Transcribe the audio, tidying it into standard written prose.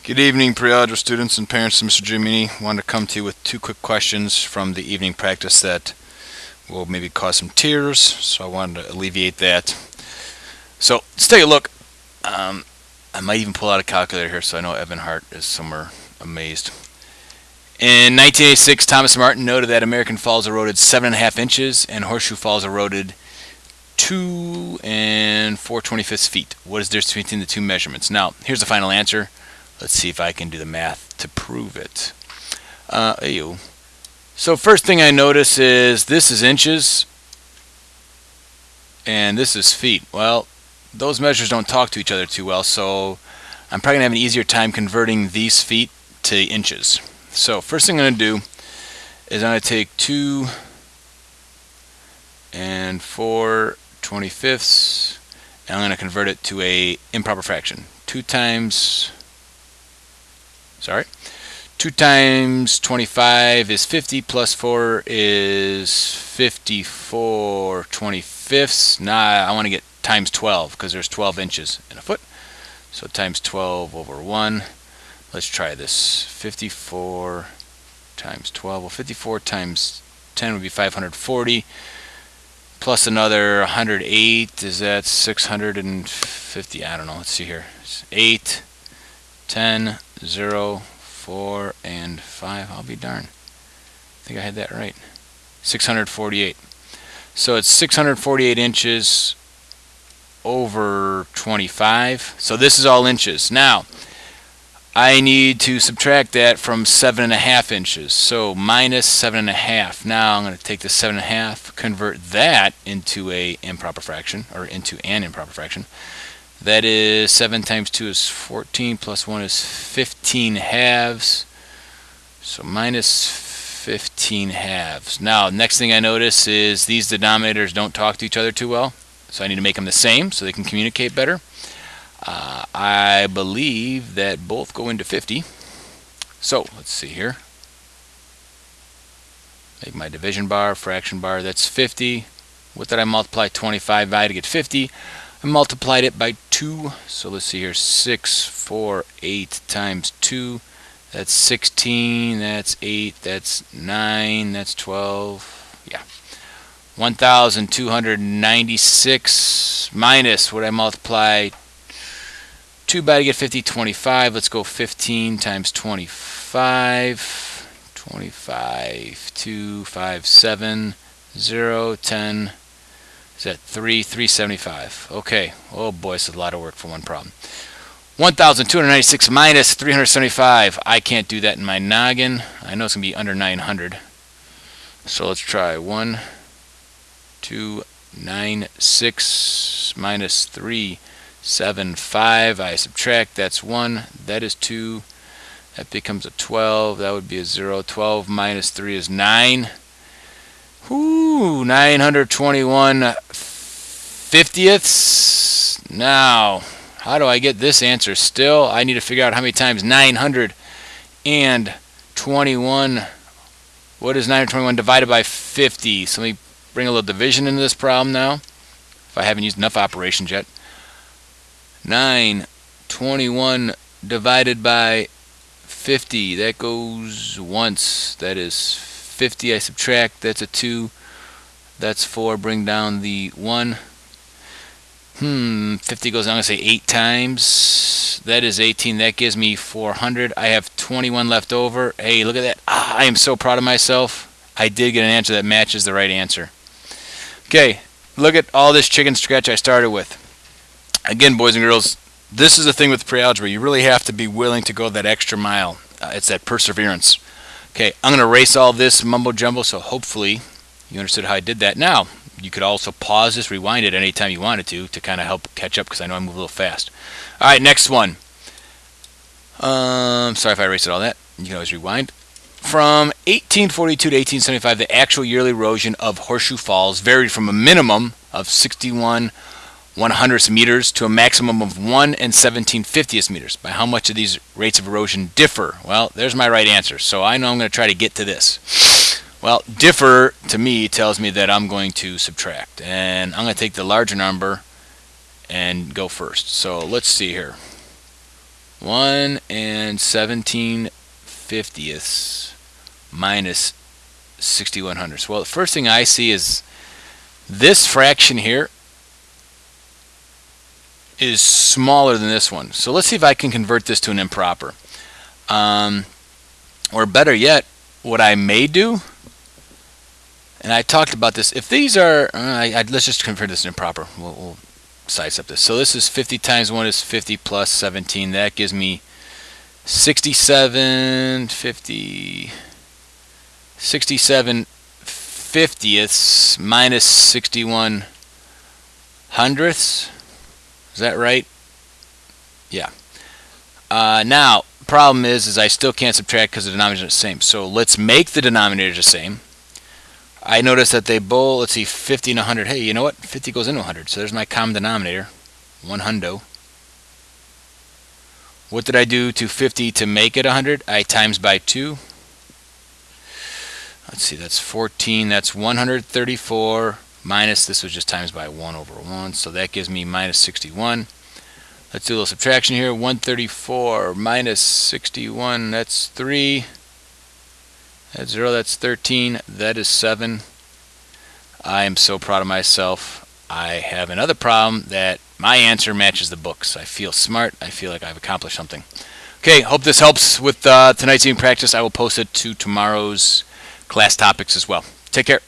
Good evening, Pre-Algebra students and parents of Mr. Giomini. Wanted to come to you with two quick questions from the evening practice that will maybe cause some tears, so I wanted to alleviate that. So let's take a look. I might even pull out a calculator here so I know Evan Hart is somewhere amazed. In 1986, Thomas Martin noted that American Falls eroded 7.5 inches and Horseshoe Falls eroded 2 and 4/25 feet. What is the difference between the two measurements? Now, here's the final answer. Let's see if I can do the math to prove it. So first thing I notice is this is inches and this is feet. Well, those measures don't talk to each other too well, so I'm probably going to have an easier time converting these feet to inches. So first thing I'm going to do is I'm going to take 2 and 4/25 and I'm going to convert it to a improper fraction. 2 times 25 is 50 plus 4 is 54/25. Now I want to get times 12 because there's 12 inches in a foot. So times 12 over 1. Let's try this. 54 times 12. Well, 54 times 10 would be 540. Plus another 108. Is that 650? I don't know. Let's see here. It's 8, 10, 0, 4, and 5. I'll be darned. I think I had that right. 648. So it's 648 inches over 25. So this is all inches. Now, I need to subtract that from 7.5 inches. So minus 7.5. Now I'm going to take the 7.5, convert that into a improper fraction, or into an improper fraction. That is 7 times 2 is 14, plus 1 is 15 halves. So minus 15 halves. Now, next thing I notice is these denominators don't talk to each other too well. So I need to make them the same so they can communicate better. I believe that both go into 50. So let's see here. Make my division bar, fraction bar. That's 50. What did I multiply 25 by to get 50? I multiplied it by 2. So let's see here. 6, 4, 8 times 2. That's 16. That's 8. That's 9. That's 12. Yeah. 1,296 minus what I multiply 2 by to get 50, 25. Let's go 15 times 25. 25, 2, 5, 7, 0, 10. Is that 375? Okay. Oh boy, this is a lot of work for one problem. 1,296 minus 375. I can't do that in my noggin. I know it's going to be under 900. So let's try 1, 2, 9, 6 minus 3, 7, 5. I subtract. That's 1. That is 2. That becomes a 12. That would be a 0. 12 minus 3 is 9. Whoo, 921 fiftieths. Now, how do I get this answer? Still, I need to figure out how many times 921. What is 921 divided by 50? So let me bring a little division into this problem now, if I haven't used enough operations yet. 921 divided by 50. That goes once. That is 50. I subtract. That's a 2. That's 4. Bring down the 1. 50 goes down, I'm going to say 8 times. That is 18. That gives me 400. I have 21 left over. Hey, look at that. I am so proud of myself. I did get an answer that matches the right answer. Okay, look at all this chicken scratch I started with. Again, boys and girls, this is the thing with pre-algebra. You really have to be willing to go that extra mile. It's that perseverance. Okay, I'm going to erase all this mumbo jumbo, so hopefully you understood how I did that. Now, you could also pause this, rewind it anytime you wanted to kind of help catch up because I know I move a little fast. All right, next one. Sorry if I erased all that. You can always rewind. From 1842 to 1875, the actual yearly erosion of Horseshoe Falls varied from a minimum of 61 100th meters to a maximum of 1 and 17/50th meters. By how much do these rates of erosion differ? Well, there's my right answer. So I know I'm going to try to get to this. Well, differ to me tells me that I'm going to subtract. And I'm going to take the larger number and go first. So let's see here. 1 and 17/50ths minus 61/100ths. Well, the first thing I see is this fraction here is smaller than this one. So let's see if I can convert this to an improper. Or better yet, what I may do, and I talked about this, if these are, let's just convert this to improper. We'll size up this. So this is 50 times 1 is 50 plus 17. That gives me 67/50ths minus 61/100ths. Is that right? Yeah. Now, problem is I still can't subtract because the denominator is the same. So let's make the denominator the same. I notice that they both, let's see, 50 and 100. Hey, you know what? 50 goes into 100. So there's my common denominator, 100. What did I do to 50 to make it 100? I times by 2. Let's see, that's 14. That's 134 minus, this was just times by 1 over 1. So that gives me minus 61. Let's do a little subtraction here. 134 minus 61, that's 3. That's 0, that's 13. That is 7. I am so proud of myself. I have another problem that my answer matches the books. I feel smart. I feel like I've accomplished something. Okay, hope this helps with tonight's evening practice. I will post it to tomorrow's class topics as well. Take care.